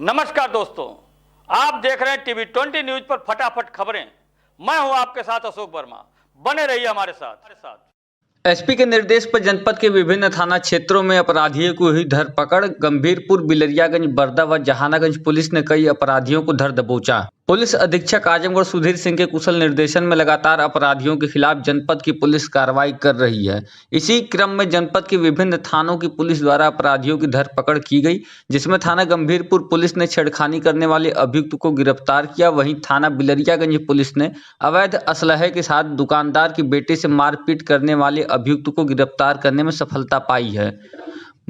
नमस्कार दोस्तों, आप देख रहे हैं टीवी 20 न्यूज पर फटाफट खबरें। मैं हूं आपके साथ अशोक वर्मा। बने रहिए हमारे साथ। एसपी के निर्देश पर जनपद के विभिन्न थाना क्षेत्रों में अपराधियों की हुई धरपकड़। गंभीरपुर, बिलरियागंज, बरदा व जहानागंज पुलिस ने कई अपराधियों को धर दबोचा। पुलिस अधीक्षक आजमगढ़ सुधीर सिंह के कुशल निर्देशन में लगातार अपराधियों के खिलाफ जनपद की पुलिस कार्रवाई कर रही है। इसी क्रम में जनपद के विभिन्न थानों की पुलिस द्वारा अपराधियों की धरपकड़ की गई, जिसमें थाना गंभीरपुर पुलिस ने छेड़खानी करने वाले अभियुक्त को गिरफ्तार किया। वहीं थाना बिलरियागंज पुलिस ने अवैध असलहे के साथ दुकानदार की बेटे से मारपीट करने वाले अभियुक्त को गिरफ्तार करने में सफलता पाई है।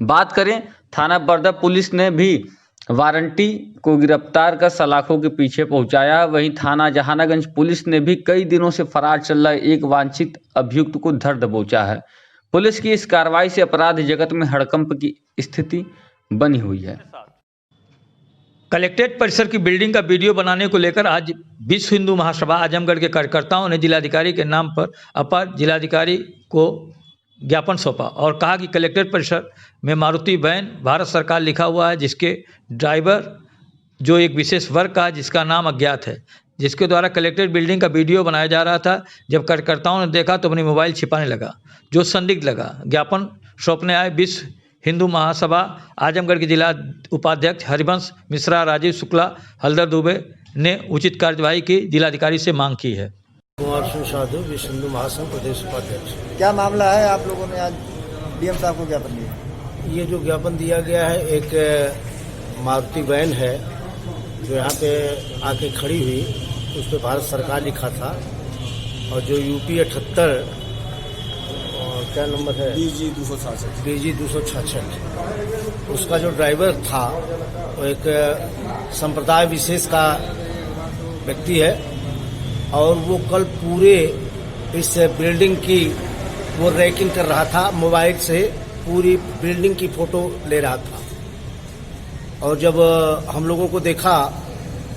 बात करें थाना बरदा, पुलिस ने भी वारंटी को गिरफ्तार कर सलाखों के पीछे पहुंचाया। वहीं थाना जहानागंज पुलिस ने भी कई दिनों से फरार चल रहे एक वांछित अभियुक्त को धर दबोचा है। पुलिस की इस कार्रवाई से अपराध जगत में हड़कंप की स्थिति बनी हुई है। कलेक्ट्रेट परिसर की बिल्डिंग का वीडियो बनाने को लेकर आज विश्व हिंदू महासभा आजमगढ़ के कार्यकर्ताओं ने जिलाधिकारी के नाम पर अपर जिलाधिकारी को ज्ञापन सौंपा और कहा कि कलेक्ट्रेट परिसर में मारुति वैन भारत सरकार लिखा हुआ है, जिसके ड्राइवर जो एक विशेष वर्ग का है जिसका नाम अज्ञात है, जिसके द्वारा कलेक्ट्रेट बिल्डिंग का वीडियो बनाया जा रहा था। जब कार्यकर्ताओं ने देखा तो अपनी मोबाइल छिपाने लगा, जो संदिग्ध लगा। ज्ञापन सौंपने आए विश्व हिंदू महासभा आजमगढ़ के जिला उपाध्यक्ष हरिवंश मिश्रा, राजीव शुक्ला, हल्दर दुबे ने उचित कार्यवाही की जिलाधिकारी से मांग की है। कुमार सिंह साधु, विश्व हिंदू महासंघ प्रदेश उपाध्यक्ष। क्या मामला है? आप लोगों ने आज डीएम साहब को ज्ञापन दिया? ये जो ज्ञापन दिया गया है, एक मारुति वैन है जो यहाँ पे आके खड़ी हुई, उस पर भारत सरकार लिखा था और जो यूपी 78 क्या नंबर है, BG 266, उसका जो ड्राइवर था वो एक संप्रदाय विशेष का व्यक्ति है और वो कल पूरे इस बिल्डिंग की वो रैकिंग कर रहा था, मोबाइल से पूरी बिल्डिंग की फोटो ले रहा था। और जब हम लोगों को देखा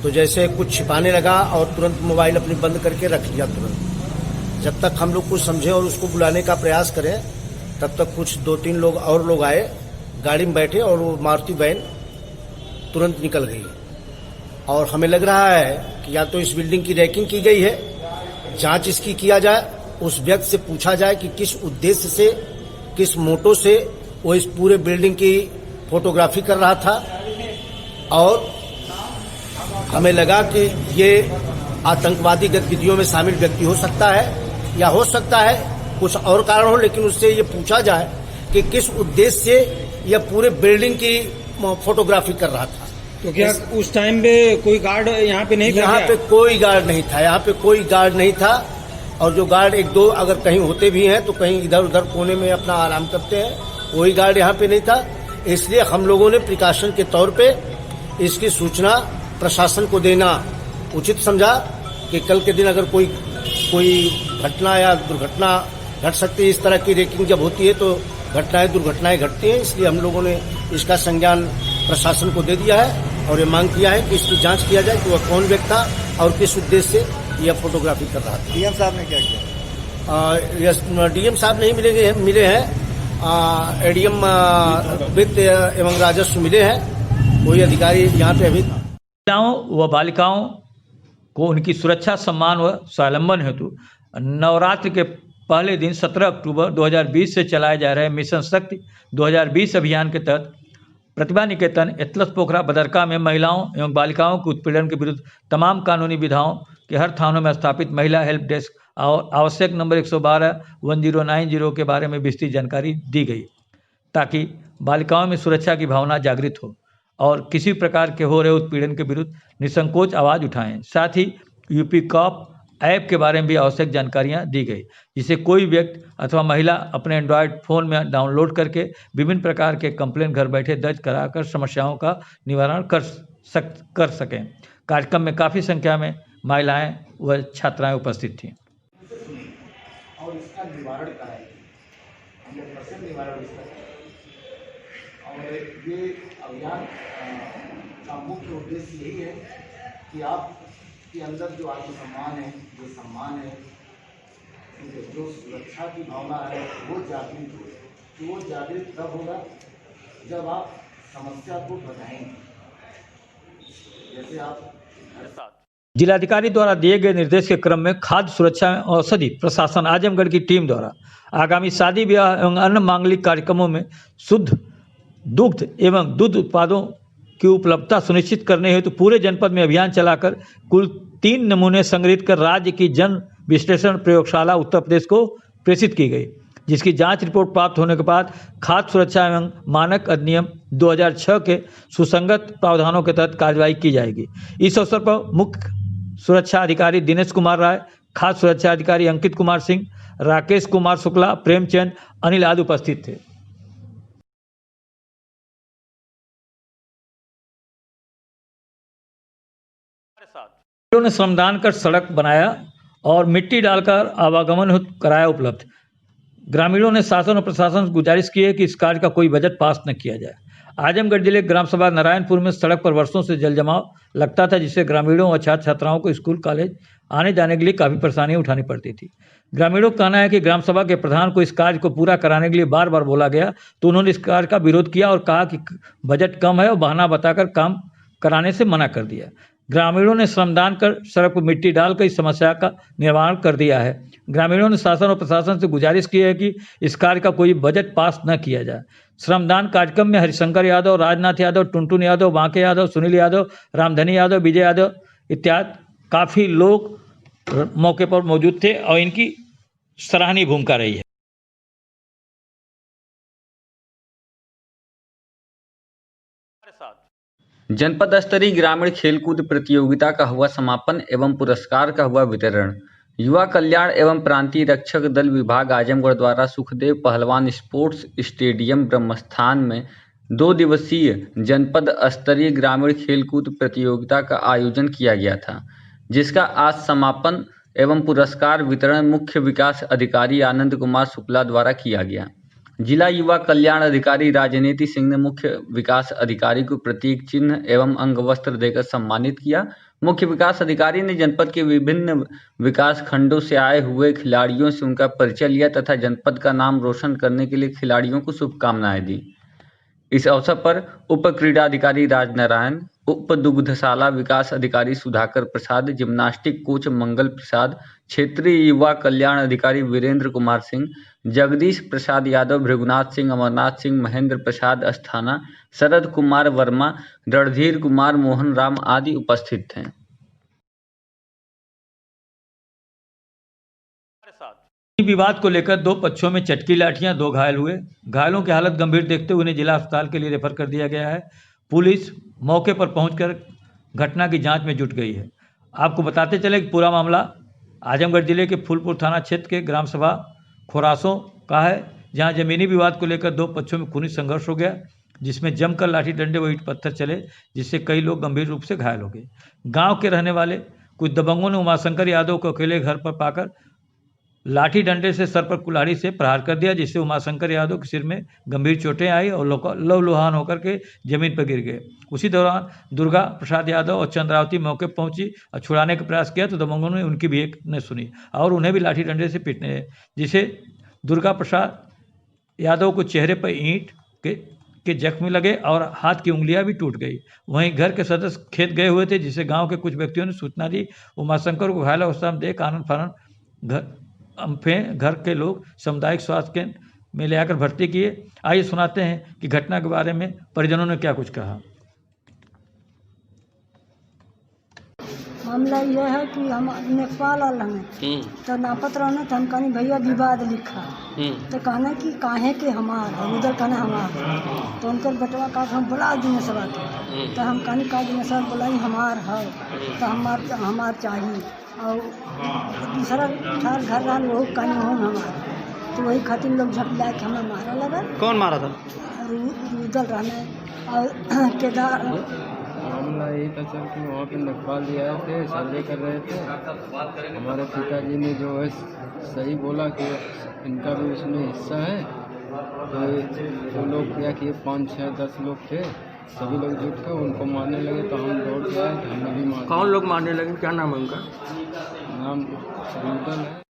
तो जैसे कुछ छिपाने लगा और तुरंत मोबाइल अपनी बंद करके रख लिया तुरंत। जब तक हम लोग कुछ समझे और उसको बुलाने का प्रयास करें, तब तक कुछ 2-3 लोग और लोग आए, गाड़ी में बैठे और वो मारुति वैन तुरंत निकल गई। और हमें लग रहा है कि या तो इस बिल्डिंग की रैकिंग की गई है, जांच इसकी किया जाए, उस व्यक्ति से पूछा जाए कि किस उद्देश्य से, किस मोटो से वो इस पूरे बिल्डिंग की फोटोग्राफी कर रहा था। और हमें लगा कि ये आतंकवादी गतिविधियों में शामिल व्यक्ति हो सकता है या हो सकता है कुछ और कारण हो, लेकिन उससे ये पूछा जाए कि किस उद्देश्य से यह पूरे बिल्डिंग की फोटोग्राफी कर रहा था। तो क्या उस टाइम पे कोई गार्ड यहाँ पे नहीं था? यहाँ पे कोई गार्ड नहीं था, यहाँ पे कोई गार्ड नहीं था। और जो गार्ड 1-2 अगर कहीं होते भी हैं तो कहीं इधर उधर कोने में अपना आराम करते हैं, कोई गार्ड यहाँ पे नहीं था। इसलिए हम लोगों ने प्रिकॉशन के तौर पे इसकी सूचना प्रशासन को देना उचित समझा कि कल के दिन अगर कोई घटना या दुर्घटना घट सकती है। इस तरह की रैकिंग जब होती है तो घटनाएं दुर्घटनाएं घटती हैं, इसलिए हम लोगों ने इसका संज्ञान प्रशासन को दे दिया है और ये मांग किया है कि इसकी जांच किया जाए कि वह कौन व्यक्ति था और किस उद्देश्य से यह फोटोग्राफी कर रहा था। डीएम साहब ने क्या किया? डीएम साहब नहीं मिले हैं, एडीएम वित्त एवं राजस्व मिले हैं, कोई अधिकारी यहाँ पे अभी। महिलाओं व बालिकाओं को उनकी सुरक्षा, सम्मान व स्वावलंबन हेतु नवरात्र के पहले दिन 17 अक्टूबर 2020 से चलाए जा रहे मिशन शक्ति 2020 अभियान के तहत प्रतिभा निकेतन एतलस पोखरा बदरका में महिलाओं एवं बालिकाओं के उत्पीड़न के विरुद्ध तमाम कानूनी विधाओं के हर थानों में स्थापित महिला हेल्प डेस्क और आवश्यक नंबर 112-1090 के बारे में विस्तृत जानकारी दी गई, ताकि बालिकाओं में सुरक्षा की भावना जागृत हो और किसी प्रकार के हो रहे उत्पीड़न के विरुद्ध निसंकोच आवाज़ उठाएं। साथ ही यूपी कॉप ऐप के बारे में भी आवश्यक जानकारियां दी गई, जिसे कोई व्यक्ति अथवा महिला अपने एंड्रॉयड फ़ोन में डाउनलोड करके विभिन्न प्रकार के कंप्लेंट घर बैठे दर्ज कराकर समस्याओं का निवारण कर सकें। कार्यक्रम में काफ़ी संख्या में महिलाएं व छात्राएं उपस्थित थीं। और इसका निवारण कराएं, 100% निवारण इसका। और ये अभियान का मुख्य उद्देश्य यही है कि आपके अंदर जो आत्मसम्मान है, जो सम्मान है, जो सुरक्षा की भावना है, वो जागृत हो। तो वो जागृत तब होगा जब आप समस्या को बताएंगे। जैसे आप जिलाधिकारी द्वारा दिए गए निर्देश के क्रम में खाद्य सुरक्षा एवं औषधि प्रशासन आजमगढ़ की टीम द्वारा आगामी शादी ब्याह एवं अन्य मांगलिक कार्यक्रमों में शुद्ध दुग्ध एवं दूध उत्पादों की उपलब्धता सुनिश्चित करने हेतु पूरे जनपद में अभियान चलाकर कुल 3 नमूने संग्रहित कर राज्य की जन विश्लेषण प्रयोगशाला उत्तर प्रदेश को प्रेषित की गई, जिसकी जांच रिपोर्ट प्राप्त होने के बाद खाद्य सुरक्षा एवं मानक अधिनियम 2006 के सुसंगत प्रावधानों के तहत कार्रवाई की जाएगी। इस अवसर पर मुख्य सुरक्षा अधिकारी दिनेश कुमार राय, खाद्य सुरक्षा अधिकारी अंकित कुमार सिंह, राकेश कुमार शुक्ला, प्रेमचंद, अनिल आदि उपस्थित थे। ने श्रमदान कर सड़क बनाया और मिट्टी डालकर आवागमन कराया उपलब्ध। ग्रामीणों ने शासन और प्रशासन से गुजारिश की है कि इस कार्य का कोई बजट पास न किया जाए। आजमगढ़ जिले ग्राम सभा नारायणपुर में सड़क पर वर्षों से जल जमाव लगता था, जिससे ग्रामीणों और छात्र छात्राओं को स्कूल कॉलेज आने जाने के लिए काफ़ी परेशानियां उठानी पड़ती थी। ग्रामीणों का कहना है कि ग्राम सभा के प्रधान को इस कार्य को पूरा कराने के लिए बार बार बोला गया तो उन्होंने इस कार्य का विरोध किया और कहा कि बजट कम है और बहाना बताकर काम कराने से मना कर दिया। ग्रामीणों ने श्रमदान कर सड़क पर मिट्टी डालकर इस समस्या का निवारण कर दिया है। ग्रामीणों ने शासन और प्रशासन से गुजारिश की है कि इस कार्य का कोई बजट पास न किया जाए। श्रमदान कार्यक्रम में हरिशंकर यादव, राजनाथ यादव, टुनटुन यादव, बांके यादव, सुनील यादव, रामधनी यादव, विजय यादव इत्यादि काफ़ी लोग मौके पर मौजूद थे और इनकी सराहनीय भूमिका रही है। जनपद स्तरीय ग्रामीण खेलकूद प्रतियोगिता का हुआ समापन एवं पुरस्कार का हुआ वितरण। युवा कल्याण एवं प्रांतीय रक्षक दल विभाग आजमगढ़ द्वारा सुखदेव पहलवान स्पोर्ट्स स्टेडियम ब्रह्मस्थान में 2 दिवसीय जनपद स्तरीय ग्रामीण खेलकूद प्रतियोगिता का आयोजन किया गया था, जिसका आज समापन एवं पुरस्कार वितरण मुख्य विकास अधिकारी आनंद कुमार शुक्ला द्वारा किया गया। जिला युवा कल्याण अधिकारी राजनीति सिंह ने मुख्य विकास अधिकारी को प्रतीक चिन्ह एवं अंग वस्त्र देकर सम्मानित किया। मुख्य विकास अधिकारी ने जनपद के विभिन्न विकास खंडों से आए हुए खिलाड़ियों से उनका परिचय लिया तथा जनपद का नाम रोशन करने के लिए खिलाड़ियों को शुभकामनाएं दी। इस अवसर पर उप क्रीड़ा अधिकारी राजनारायण, उप दुग्धशाला विकास अधिकारी सुधाकर प्रसाद, जिम्नास्टिक कोच मंगल प्रसाद, क्षेत्रीय युवा कल्याण अधिकारी वीरेंद्र कुमार सिंह, जगदीश प्रसाद यादव, भृगुनाथ सिंह, अमरनाथ सिंह, महेंद्र प्रसाद अस्थाना, शरद कुमार वर्मा, रणधीर कुमार, मोहन राम आदि उपस्थित थे। विवाद को लेकर 2 पक्षों में चटकी लाठियां, 2 घायल हुए। घायलों की हालत गंभीर देखते हुए उन्हें जिला अस्पताल के लिए रेफर कर दिया गया है। पुलिस मौके पर पहुंचकर घटना की जांच में जुट गई है। आपको बताते चले कि पूरा मामला आजमगढ़ जिले के फूलपुर थाना क्षेत्र के ग्राम सभा खोरासों का है, जहां जमीनी विवाद को लेकर 2 पक्षों में खूनी संघर्ष हो गया, जिसमें जमकर लाठी डंडे व ईंट पत्थर चले, जिससे कई लोग गंभीर रूप से घायल हो गए। गाँव के रहने वाले कुछ दबंगों ने उमाशंकर यादव को अकेले घर पर पाकर लाठी डंडे से सर पर कुल्हाड़ी से प्रहार कर दिया, जिससे उमाशंकर यादव के सिर में गंभीर चोटें आई और लहूलुहान होकर के जमीन पर गिर गए। उसी दौरान दुर्गा प्रसाद यादव और चंद्रावती मौके पर पहुंची और छुड़ाने का प्रयास किया तो दबंगों ने उनकी भी एक न सुनी और उन्हें भी लाठी डंडे से पीटने, जिसे दुर्गा प्रसाद यादव को चेहरे पर ईंट के जख्म लगे और हाथ की उंगलियां भी टूट गई। वहीं घर के सदस्य खेत गए हुए थे, जिसे गाँव के कुछ व्यक्तियों ने सूचना दी। उमाशंकर को घायल अवस्था में देख आनंद फानन घर के लोग सामुदायिक स्वास्थ्य केंद्र में ले आकर भर्ती किए। आइए सुनाते हैं कि घटना के बारे में परिजनों ने क्या कुछ कहा। मामला यह है कि हम नेपाल आल हमें तो नापत रहना तो हम कहनी भैया विवाद लिखा तो कहना कि काहे के हमार उधर कहना हमार तो उनकर बटवा का हम बुला दिन सभा के तो हम कहनी का दिन सभा बुलाई हमार है तो हमार चाहिए और दूसरा घर रहन वो कहनी हो हमार तो वही खातिर लोग झपला के हमें मारा लगा। कौन मारा था? रुदल रहना और केदार। मामला यही था सर कि वहाँ पे नेपाल जी आए थे, सर्वे कर रहे थे। हमारे पिताजी ने जो है सही बोला कि इनका भी उसमें हिस्सा है। तो जो लोग क्या किए 5, 6, 10 लोग थे, सभी लोग जुट के उनको मारने लगे तो हम दौड़ के आए तो हमें भी मार। कौन लोग मारने लगे? क्या नाम है उनका? नाम रुदल है।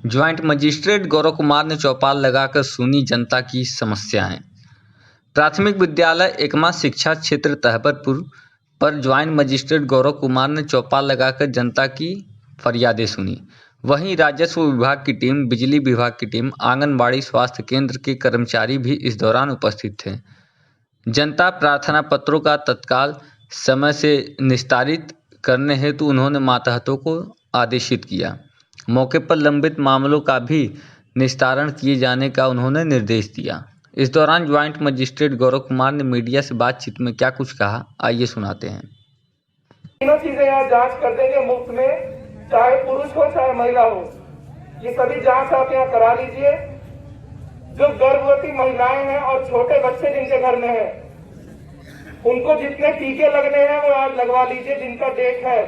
ज्वाइंट मजिस्ट्रेट गौरव कुमार ने चौपाल लगाकर सुनी जनता की समस्याएं। प्राथमिक विद्यालय एकमा शिक्षा क्षेत्र तहबरपुर पर ज्वाइंट मजिस्ट्रेट गौरव कुमार ने चौपाल लगाकर जनता की फरियादें सुनी। वहीं राजस्व विभाग की टीम, बिजली विभाग की टीम, आंगनबाड़ी, स्वास्थ्य केंद्र के कर्मचारी भी इस दौरान उपस्थित थे। जनता प्रार्थना पत्रों का तत्काल समय से निस्तारित करने हेतु उन्होंने मातहतों को आदेशित किया। मौके पर लंबित मामलों का भी निस्तारण किए जाने का उन्होंने निर्देश दिया। इस दौरान ज्वाइंट मजिस्ट्रेट गौरव कुमार ने मीडिया से बातचीत में क्या कुछ कहा, आइए सुनाते हैं। तीनों चीजें यहाँ जांच कर देंगे मुफ्त में, चाहे पुरुष हो चाहे महिला हो। ये सभी जांच आप यहाँ करा लीजिए। जो गर्भवती महिलाएं हैं और छोटे बच्चे जिनके घर में हैं, उनको जितने टीके लगने हैं वो आज लगवा लीजिए जिनका डेट है।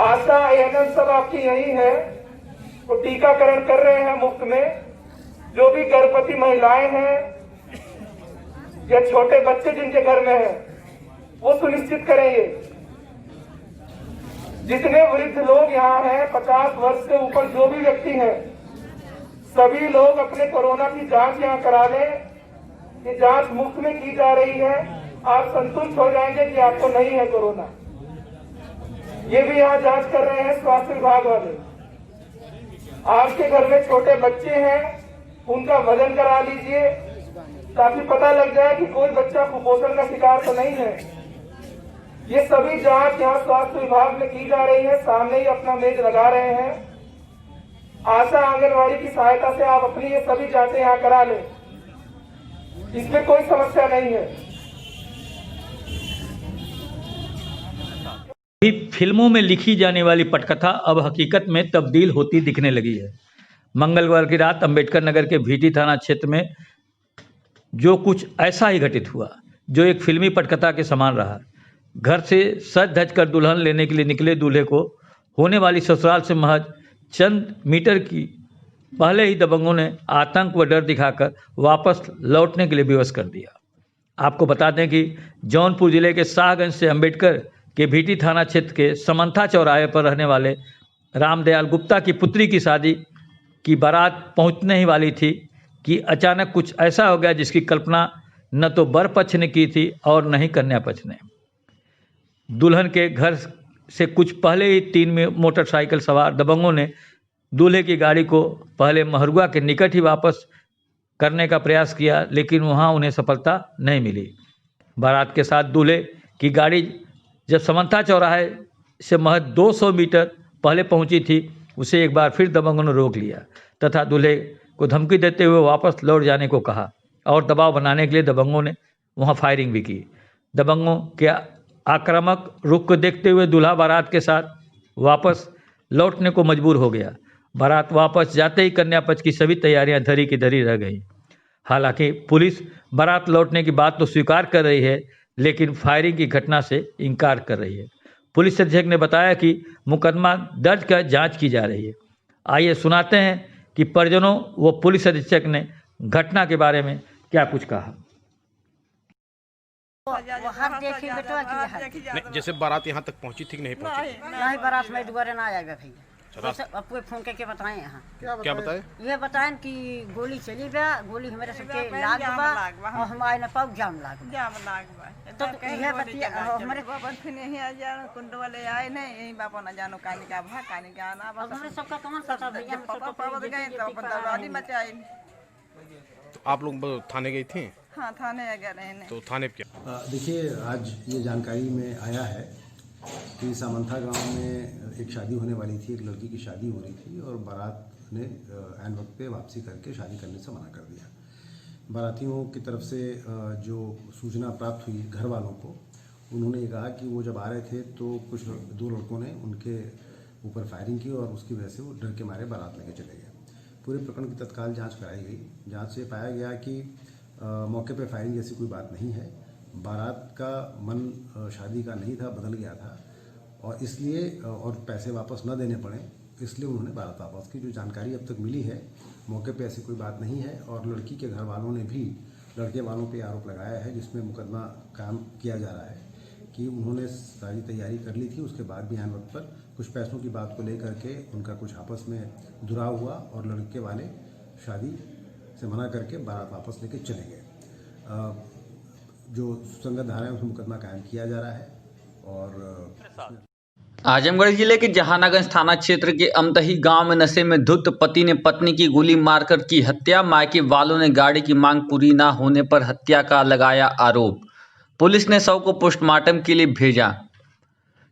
आशा एएनएम सब आपकी यही है, तो टीकाकरण कर रहे हैं मुफ्त में। जो भी गर्भवती महिलाएं हैं या छोटे बच्चे जिनके घर में हैं, वो सुनिश्चित करेंगे। जितने वृद्ध लोग यहाँ हैं, 50 वर्ष से ऊपर जो भी व्यक्ति हैं, सभी लोग अपने कोरोना की जांच यहाँ करा लें। ये जांच मुफ्त में की जा रही है। आप संतुष्ट हो जाएंगे कि आपको नहीं है कोरोना। ये भी यहाँ जांच कर रहे हैं स्वास्थ्य विभाग वाले। आपके घर में छोटे बच्चे हैं, उनका वजन करा लीजिए ताकि पता लग जाए कि कोई बच्चा कुपोषण का शिकार तो नहीं है। ये सभी जांच यहाँ स्वास्थ्य विभाग में की जा रही है। सामने ही अपना मेज लगा रहे हैं। आशा आंगनवाड़ी की सहायता से आप अपनी ये सभी जांचें यहाँ करा लें, इसमें कोई समस्या नहीं है। फिल्मों में लिखी जाने वाली पटकथा अब हकीकत में तब्दील होती दिखने लगी है। मंगलवार की रात अंबेडकर नगर के भीटी थाना क्षेत्र में जो कुछ ऐसा ही घटित हुआ जो एक फिल्मी पटकथा के समान रहा। घर से सज धज कर दुल्हन लेने के लिए निकले दूल्हे को होने वाली ससुराल से महज चंद मीटर की पहले ही दबंगों ने आतंक व डर दिखाकर वापस लौटने के लिए विवश कर दिया। आपको बता दें कि जौनपुर जिले के शाहगंज से अंबेडकर के भीटी थाना क्षेत्र के समंथा चौराहे पर रहने वाले रामदयाल गुप्ता की पुत्री की शादी की बारात पहुंचने ही वाली थी कि अचानक कुछ ऐसा हो गया जिसकी कल्पना न तो वर पक्ष ने की थी और न ही कन्या पक्ष ने। दुल्हन के घर से कुछ पहले ही 3 मोटरसाइकिल सवार दबंगों ने दूल्हे की गाड़ी को पहले महरुआ के निकट ही वापस करने का प्रयास किया, लेकिन वहां उन्हें सफलता नहीं मिली। बारात के साथ दूल्हे की गाड़ी जब समंथा चौराहे से महज 200 मीटर पहले पहुंची थी, उसे एक बार फिर दबंगों ने रोक लिया तथा दूल्हे को धमकी देते हुए वापस लौट जाने को कहा और दबाव बनाने के लिए दबंगों ने वहां फायरिंग भी की। दबंगों के आक्रामक रुख को देखते हुए दूल्हा बारात के साथ वापस लौटने को मजबूर हो गया। बारात वापस जाते ही कन्या पक्ष की सभी तैयारियां धरी की धरी रह गई। हालांकि पुलिस बारात लौटने की बात तो स्वीकार कर रही है, लेकिन फायरिंग की घटना से इनकार कर रही है। पुलिस अधीक्षक ने बताया कि मुकदमा दर्ज कर जांच की जा रही है। आइए सुनाते हैं कि परिजनों व पुलिस अधीक्षक ने घटना के बारे में क्या कुछ कहा। जैसे बारात यहाँ तक पहुँची थी कि नहीं पहुँची? नहीं, बारात में दोबारा ना आएगा भैया। आपको फोन करके बताएं यहाँ क्या बताए? ये बताएं कि गोली चली बा, गोली हमारे सबके लाग बा और हम आए न पाऊ जाम लाग तो यह बतिया हमारे नहीं आ जानो कुंड वाले आए नहीं, यही बापा ना जानो कानी का भा कानी का आना बस हमारे सबका कौन पता भैया, पापा पापा गए तो बंदरवादी मचाई। तो आप लोग थाने गई थी? हाँ, थाने आ गए हैं। तो थाने पे क्या? देखिए, आज ये जानकारी में आया है कि सामंथा गांव में एक शादी होने वाली थी, एक लड़की की शादी हो रही थी और बारात ने ऐन वक्त पे वापसी करके शादी करने से मना कर दिया। बारातियों की तरफ से जो सूचना प्राप्त हुई घर वालों को, उन्होंने ये कहा कि वो जब आ रहे थे तो कुछ 2 लड़कों ने उनके ऊपर फायरिंग की और उसकी वजह से वो डर के मारे बारात लेके चले गए। पूरे प्रकरण की तत्काल जांच कराई गई। जांच से पाया गया कि मौके पे फायरिंग जैसी कोई बात नहीं है। बारात का मन शादी का नहीं था, बदल गया था और इसलिए और पैसे वापस न देने पड़े, इसलिए उन्होंने बारात वापस की। जो जानकारी अब तक मिली है, मौके पे ऐसी कोई बात नहीं है और लड़की के घर वालों ने भी लड़के वालों पे आरोप लगाया है, जिसमें मुकदमा कायम किया जा रहा है कि उन्होंने सारी तैयारी कर ली थी, उसके बाद भी आन वक्त पर कुछ पैसों की बात को लेकर के उनका कुछ आपस में दुराव हुआ और लड़के वाले शादी से मना करके बारात वापस लेके चले गए। जो सुसंगत धारा है उस मुकदमा कायम किया जा रहा है। और आजमगढ़ जिले के जहानागंज थाना क्षेत्र के अमतही गांव में नशे में धुत पति ने पत्नी की गोली मारकर की हत्या। मायके वालों ने गाड़ी की मांग पूरी न होने पर हत्या का लगाया आरोप। पुलिस ने शव को पोस्टमार्टम के लिए भेजा।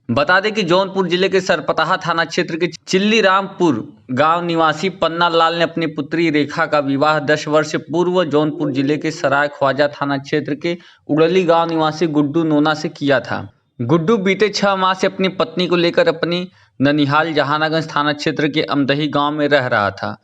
बता दें कि जौनपुर जिले के सरपताहा थाना क्षेत्र के चिल्लीरामपुर गांव निवासी पन्ना लाल ने अपनी पुत्री रेखा का विवाह 10 वर्ष पूर्व जौनपुर जिले के सराय ख्वाजा थाना क्षेत्र के उड़ली गांव निवासी गुड्डू नोना से किया था। गुड्डू बीते 6 माह से अपनी पत्नी को लेकर अपनी ननिहाल जहानागंज थाना क्षेत्र के अमदही गांव में रह रहा था।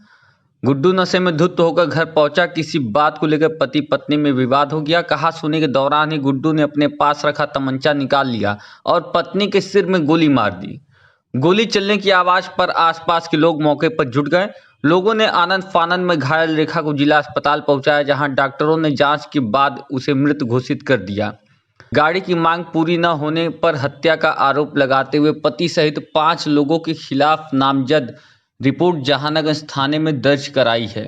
गुड्डू नशे में धुत होकर घर पहुंचा। किसी बात को लेकर पति पत्नी में विवाद हो गया। कहा सुनने के दौरान ही गुड्डू ने अपने पास रखा तमंचा निकाल लिया और पत्नी के सिर में गोली मार दी। गोली चलने की आवाज पर आसपास के लोग मौके पर जुट गए। लोगों ने आनंद फानंद में घायल रेखा को जिला अस्पताल पहुंचाया, जहां डॉक्टरों ने जांच के बाद उसे मृत घोषित कर दिया। गाड़ी की मांग पूरी न होने पर हत्या का आरोप लगाते हुए पति सहित 5 लोगों के खिलाफ नामजद रिपोर्ट जहानागंज थाने में दर्ज कराई है।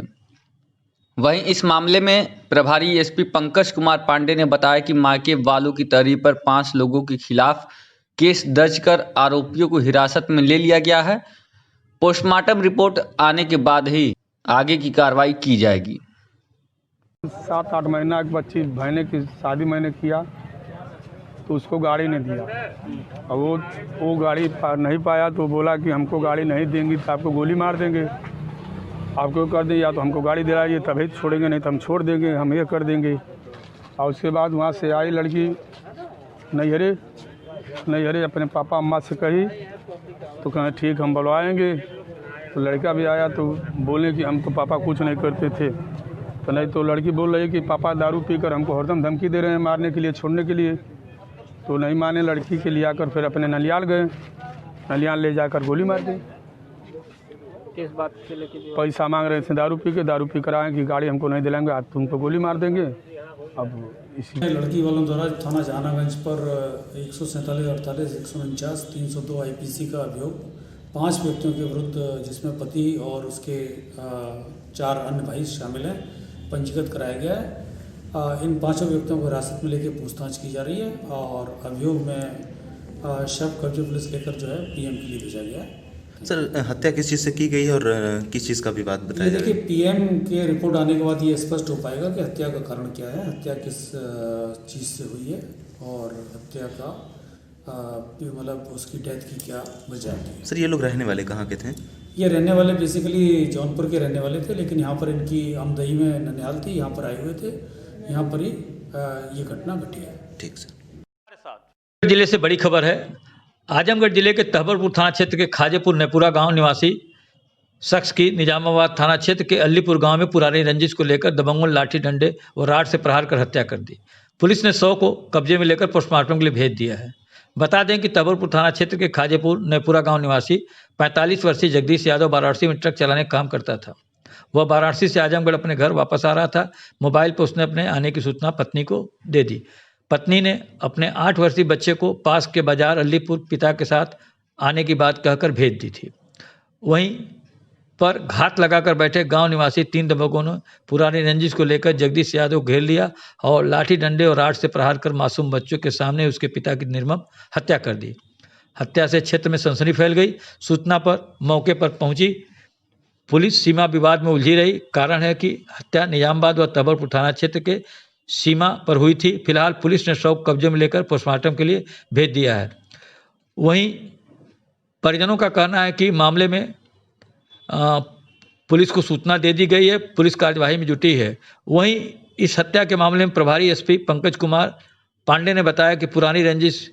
वहीं इस मामले में प्रभारी एसपी पंकज कुमार पांडे ने बताया कि मायके वालों की तहरीर पर 5 लोगों के खिलाफ केस दर्ज कर आरोपियों को हिरासत में ले लिया गया है। पोस्टमार्टम रिपोर्ट आने के बाद ही आगे की कार्रवाई की जाएगी। 7-8 महीना एक बच्ची बहने की शादी मैंने किया तो उसको गाड़ी नहीं दिया और वो गाड़ी नहीं पाया तो बोला कि हमको गाड़ी नहीं देंगी तो आपको गोली मार देंगे, आपको कर दें, या तो हमको गाड़ी दिलाइए तभी छोड़ेंगे, नहीं तो हम छोड़ देंगे, हम ये कर देंगे। और उसके बाद वहाँ से आई लड़की नैहरे अपने पापा अम्मा से कही तो कहें ठीक हम बुलवाएंगे। तो लड़का भी आया तो बोले कि हम तो पापा कुछ नहीं करते थे। तो नहीं तो लड़की बोल रही कि पापा दारू पीकर हमको हरदम धमकी दे रहे हैं मारने के लिए, छोड़ने के लिए। तो नहीं माने, लड़की के ले आकर फिर अपने नलियाल गए, नलियाल ले जाकर गोली मार दी। किस बात के लेके? पैसा मांग रहे थे, दारू पी कर आए कि गाड़ी हमको नहीं दिलाएंगे, आज तुमको गोली मार देंगे। अब इसी लड़की वालों द्वारा थाना जहानागंज पर 147, 48, 149, 302 IPC का अभियोग 5 व्यक्तियों के विरुद्ध, जिसमें पति और उसके 4 अन्य भाई शामिल हैं, पंजीकृत कराया गया है। इन 5 व्यक्तियों को हिरासत में लेकर पूछताछ की जा रही है और अभियोग में शव कब्जे पुलिस लेकर जो है PM के लिए भेजा गया है। सर, हत्या किस चीज़ से की गई और किस चीज़ का विवाद बताया? देखिए, PM के रिपोर्ट आने के बाद ये स्पष्ट हो पाएगा कि हत्या का कारण क्या है, हत्या किस चीज़ से हुई है और हत्या का मतलब उसकी डेथ की क्या वजह थी। सर, ये लोग रहने वाले कहाँ के थे? ये रहने वाले बेसिकली जौनपुर के रहने वाले थे, लेकिन यहाँ पर इनकी अमदही में ननिहाल थी, यहाँ पर आए हुए थे, यहाँ पर ही ये घटना घटी है। ठीक सर। जिले से बड़ी खबर है। आजमगढ़ जिले के तहबरपुर थाना क्षेत्र के खाजेपुर नेपुरा गांव निवासी शख्स की निजामाबाद थाना क्षेत्र के अलीपुर गांव में पुरानी रंजिश को लेकर दबंगों ने लाठी डंडे और राड से प्रहार कर हत्या कर दी। पुलिस ने शव को कब्जे में लेकर पोस्टमार्टम के लिए भेज दिया है। बता दें कि तहबरपुर थाना क्षेत्र के खाजेपुर नेपुरा गांव निवासी 45 वर्षीय जगदीश यादव वाराणसी में ट्रक चलाने का काम करता था। वह वाराणसी से आजमगढ़ अपने घर वापस आ रहा था। मोबाइल पर उसने अपने आने की सूचना पत्नी को दे दी। पत्नी ने अपने 8 वर्षीय बच्चे को पास के बाजार अलीपुर पिता के साथ आने की बात कहकर भेज दी थी। वहीं पर घात लगाकर बैठे गांव निवासी 3 दबंगों ने पुरानी रंजिश को लेकर जगदीश यादव घेर लिया और लाठी डंडे और राड से प्रहार कर मासूम बच्चों के सामने उसके पिता की निर्मम हत्या कर दी। हत्या से क्षेत्र में सनसनी फैल गई। सूचना पर मौके पर पहुंची पुलिस सीमा विवाद में उलझी रही। कारण है कि हत्या निजामाबाद व तहबरपुर थाना क्षेत्र के सीमा पर हुई थी। फिलहाल पुलिस ने शव कब्जे में लेकर पोस्टमार्टम के लिए भेज दिया है। वहीं परिजनों का कहना है कि मामले में पुलिस को सूचना दे दी गई है, पुलिस कार्यवाही में जुटी है। वहीं इस हत्या के मामले में प्रभारी एसपी पंकज कुमार पांडे ने बताया कि पुरानी रंजिश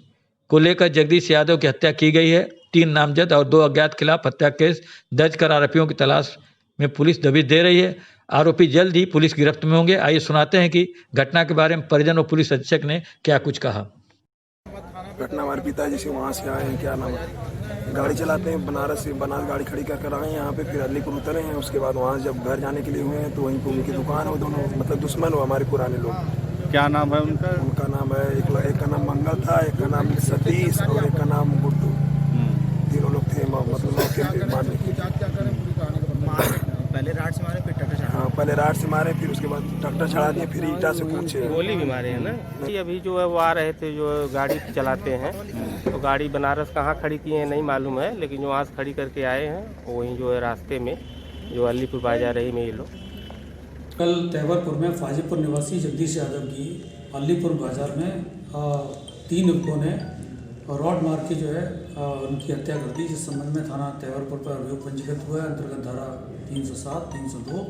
को लेकर जगदीश यादव की हत्या की गई है। 3 नामजद और 2 अज्ञात खिलाफ हत्या केस दर्ज कर आरोपियों की तलाश में पुलिस दबिश दे रही है। आरोपी जल्द ही पुलिस गिरफ्त में होंगे। आइए सुनाते हैं कि घटना के बारे में परिजन और पुलिस अधीक्षक ने क्या कुछ कहा। घटना हमारे पिताजी से वहाँ से आए हैं, क्या नाम है, गाड़ी चलाते हैं, बनारस से गाड़ी खड़ी कर आए यहाँ पे, फिर अलीपुर उतरे हैं। उसके बाद वहाँ जब घर जाने के लिए हुए हैं तो वहीं पर उनकी दुकान है। वो दोनों मतलब दुश्मन हो हमारे पुराने लोग। क्या नाम है उनका? उनका नाम है एक का नाम मंगल था, एक का नाम सतीश और एक का नाम गुड्डू। 3 लोग थे मतलब मारने के। पहले राड से मारे, फिर टक्कर। हाँ, पहले राड से मारे, फिर उसके बाद ट्रैक्टर चढ़ा दिए, फिर ईटा से पूछे। गोली भी मारे हैं ना। अभी जो है वो आ रहे थे, जो गाड़ी चलाते हैं, तो गाड़ी बनारस कहाँ खड़ी की है नहीं मालूम है, लेकिन जो वहाँ से खड़ी करके आए हैं वहीं जो है रास्ते में जो अलीपुर बाजार रही में ये लोग कल तैवरपुर में फाजीपुर निवासी जगदीश यादव की अलीपुर बाजार में 3 युवकों ने रॉड मार के जो है उनकी हत्या कर दी। इस संबंध में थाना तैवरपुर पर अभियोग पंजीकृत हुआ है। अंतर्गत धारा 307, 302,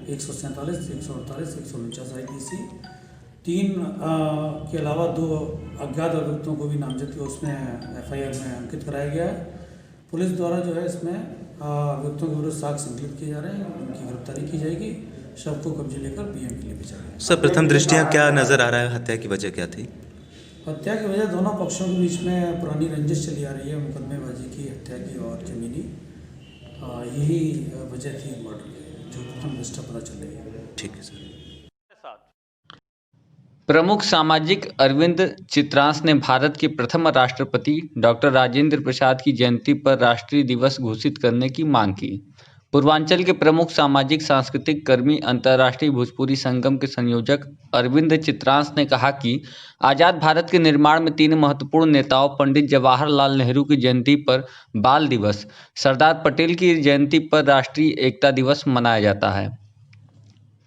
147, 148, 149 IPC 3 के अलावा 2 अज्ञात अभियुक्तों को भी नामजद उसमें FIR में अंकित कराया गया है। पुलिस द्वारा जो है इसमें अभियुक्तों के विरुद्ध साक्ष्य संकलित किए जा रहे हैं, उनकी गिरफ्तारी की जाएगी। शव को कब्जे लेकर PM के लिए भेजा गया। सर, प्रथम दृष्टया क्या नजर आ रहा है, हत्या की वजह क्या थी? हत्या की वजह दोनों पक्षों के बीच में पुरानी रंजिश चली आ रही है, मुकदमेबाजी की, हत्या की और जमीनी, यही वजह थी मर्डर की, जो प्रथम दृष्टया पता चल रही है। ठीक है सर। प्रमुख सामाजिक अरविंद चित्रांश ने भारत के प्रथम राष्ट्रपति डॉक्टर राजेंद्र प्रसाद की जयंती पर राष्ट्रीय दिवस घोषित करने की मांग की। पूर्वांचल के प्रमुख सामाजिक सांस्कृतिक कर्मी अंतर्राष्ट्रीय भोजपुरी संगम के संयोजक अरविंद चित्रांश ने कहा कि आज़ाद भारत के निर्माण में 3 महत्वपूर्ण नेताओं पंडित जवाहरलाल नेहरू की जयंती पर बाल दिवस, सरदार पटेल की जयंती पर राष्ट्रीय एकता दिवस मनाया जाता है।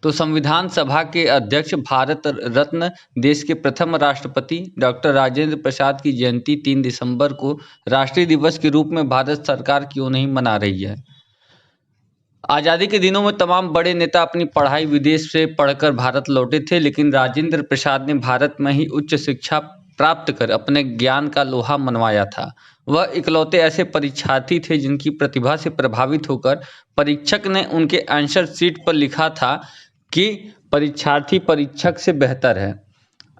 तो संविधान सभा के अध्यक्ष भारत रत्न देश के प्रथम राष्ट्रपति डॉक्टर राजेंद्र प्रसाद की जयंती 3 दिसंबर को राष्ट्रीय दिवस के रूप में भारत सरकार क्यों नहीं मना रही है। आज़ादी के दिनों में तमाम बड़े नेता अपनी पढ़ाई विदेश से पढ़कर भारत लौटे थे, लेकिन राजेंद्र प्रसाद ने भारत में ही उच्च शिक्षा प्राप्त कर अपने ज्ञान का लोहा मनवाया था। वह इकलौते ऐसे परीक्षार्थी थे जिनकी प्रतिभा से प्रभावित होकर परीक्षक ने उनके आंसर शीट पर लिखा था कि परीक्षार्थी परीक्षक से बेहतर है।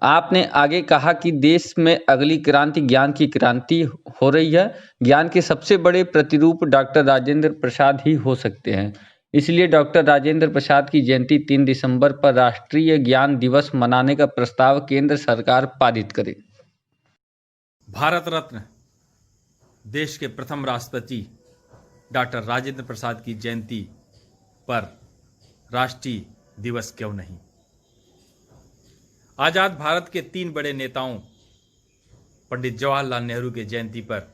आपने आगे कहा कि देश में अगली क्रांति ज्ञान की क्रांति हो रही है। ज्ञान के सबसे बड़े प्रतिरूप डॉक्टर राजेंद्र प्रसाद ही हो सकते हैं। इसलिए डॉक्टर राजेंद्र प्रसाद की जयंती 3 दिसंबर पर राष्ट्रीय ज्ञान दिवस मनाने का प्रस्ताव केंद्र सरकार पारित करे। भारत रत्न देश के प्रथम राष्ट्रपति डॉक्टर राजेंद्र प्रसाद की जयंती पर राष्ट्रीय दिवस क्यों नहीं। आज़ाद भारत के 3 बड़े नेताओं पंडित जवाहरलाल नेहरू के जयंती पर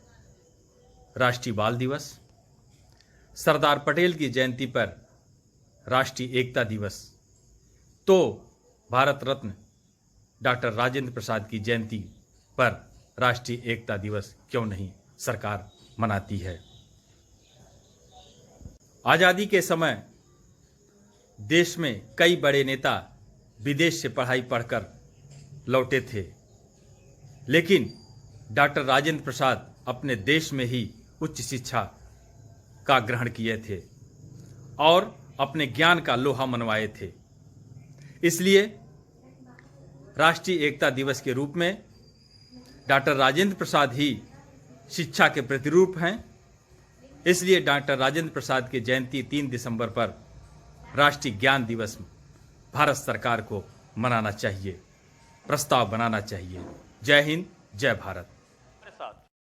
राष्ट्रीय बाल दिवस, सरदार पटेल की जयंती पर राष्ट्रीय एकता दिवस, तो भारत रत्न डॉक्टर राजेंद्र प्रसाद की जयंती पर राष्ट्रीय एकता दिवस क्यों नहीं सरकार मनाती है। आज़ादी के समय देश में कई बड़े नेता विदेश से पढ़ाई पढ़कर लौटे थे, लेकिन डॉक्टर राजेंद्र प्रसाद अपने देश में ही उच्च शिक्षा का ग्रहण किए थे और अपने ज्ञान का लोहा मनवाए थे। इसलिए राष्ट्रीय एकता दिवस के रूप में डॉक्टर राजेंद्र प्रसाद ही शिक्षा के प्रतिरूप हैं। इसलिए डॉक्टर राजेंद्र प्रसाद की जयंती 3 दिसंबर पर राष्ट्रीय ज्ञान दिवस भारत सरकार को मनाना चाहिए, प्रस्ताव बनाना चाहिए। जय हिंद, जय भारत।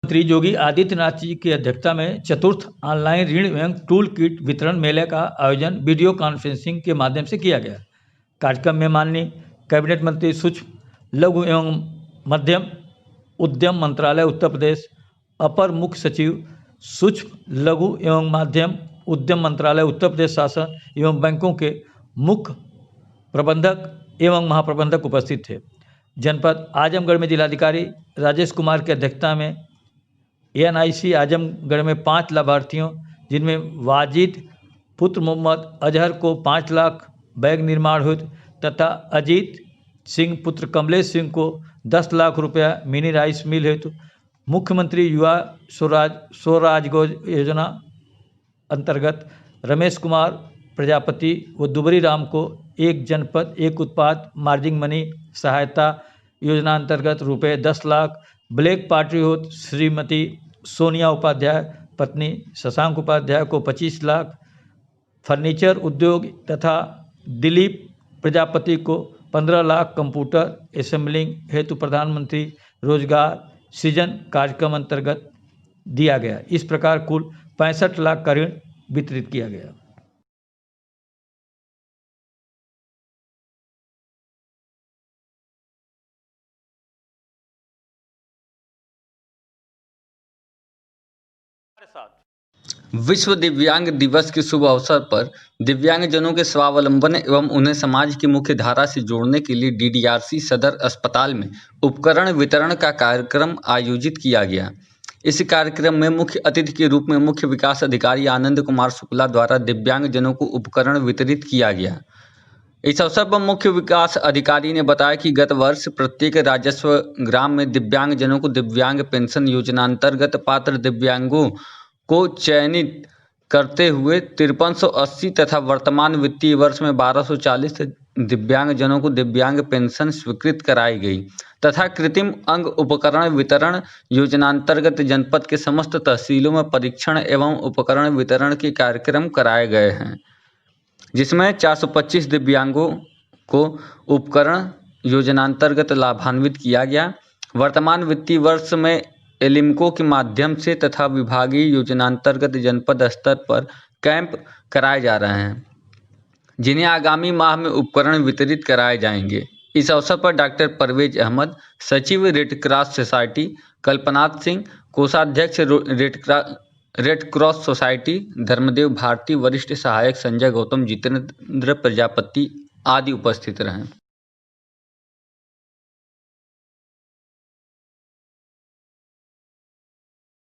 मुख्यमंत्री योगी आदित्यनाथ जी की अध्यक्षता में चतुर्थ ऑनलाइन ऋण एवं टूल किट वितरण मेले का आयोजन वीडियो कॉन्फ्रेंसिंग के माध्यम से किया गया। कार्यक्रम में माननीय कैबिनेट मंत्री सूक्ष्म लघु एवं मध्यम उद्यम मंत्रालय उत्तर प्रदेश, अपर मुख्य सचिव सूक्ष्म लघु एवं मध्यम उद्यम मंत्रालय उत्तर प्रदेश शासन एवं बैंकों के मुख्य प्रबंधक एवं महाप्रबंधक उपस्थित थे। जनपद आजमगढ़ में जिलाधिकारी राजेश कुमार की अध्यक्षता में ANIC आजमगढ़ में 5 लाभार्थियों, जिनमें वाजिद पुत्र मोहम्मद अजहर को 5 लाख बैग निर्माण हेतु तथा अजीत सिंह पुत्र कमलेश सिंह को 10 लाख रुपया मिनी राइस मिल हेतु मुख्यमंत्री युवा स्वराजगार योजना अंतर्गत रमेश कुमार प्रजापति व दुबरी राम को 1 जनपद 1 उत्पाद मार्जिन मनी सहायता योजना अंतर्गत रुपये 10 लाख, ब्लैक पार्टी होत श्रीमती सोनिया उपाध्याय पत्नी शशांक उपाध्याय को 25 लाख, फर्नीचर उद्योग तथा दिलीप प्रजापति को 15 लाख कंप्यूटर असेंबलिंग हेतु प्रधानमंत्री रोजगार सृजन कार्यक्रम अंतर्गत दिया गया। इस प्रकार कुल 65 लाख का ऋण वितरित किया गया। विश्व दिव्यांग दिवस के शुभ अवसर पर दिव्यांगजनों के स्वावलंबन एवं उन्हें समाज की मुख्य धारा से जोड़ने के लिए DDRC सदर अस्पताल में उपकरण वितरण का कार्यक्रम आयोजित किया गया। इस कार्यक्रम में मुख्य अतिथि के रूप में मुख्य विकास अधिकारी आनंद कुमार शुक्ला द्वारा दिव्यांगजनों को उपकरण वितरित किया गया। इस अवसर पर मुख्य विकास अधिकारी ने बताया कि गत वर्ष प्रत्येक राजस्व ग्राम में दिव्यांगजनों को दिव्यांग पेंशन योजना अंतर्गत पात्र दिव्यांगों को चयनित करते हुए 5380 तथा वर्तमान वित्तीय वर्ष में 1240 दिव्यांगजनों को दिव्यांग पेंशन स्वीकृत कराई गई तथा कृत्रिम अंग उपकरण वितरण योजनांतर्गत जनपद के समस्त तहसीलों में परीक्षण एवं उपकरण वितरण के कार्यक्रम कराए गए हैं, जिसमें 425 दिव्यांगों को उपकरण योजनांतर्गत लाभान्वित किया गया। वर्तमान वित्तीय वर्ष में एलिम्को के माध्यम से तथा विभागीय योजनांतर्गत जनपद स्तर पर कैंप कराए जा रहे हैं, जिन्हें आगामी माह में उपकरण वितरित कराए जाएंगे। इस अवसर पर डॉक्टर परवेज अहमद, सचिव Red Cross Society Kalpnath Singh, कोषाध्यक्ष Red Cross Society Dharmdev Bharti, वरिष्ठ सहायक संजय गौतम, जितेंद्र प्रजापति आदि उपस्थित रहे।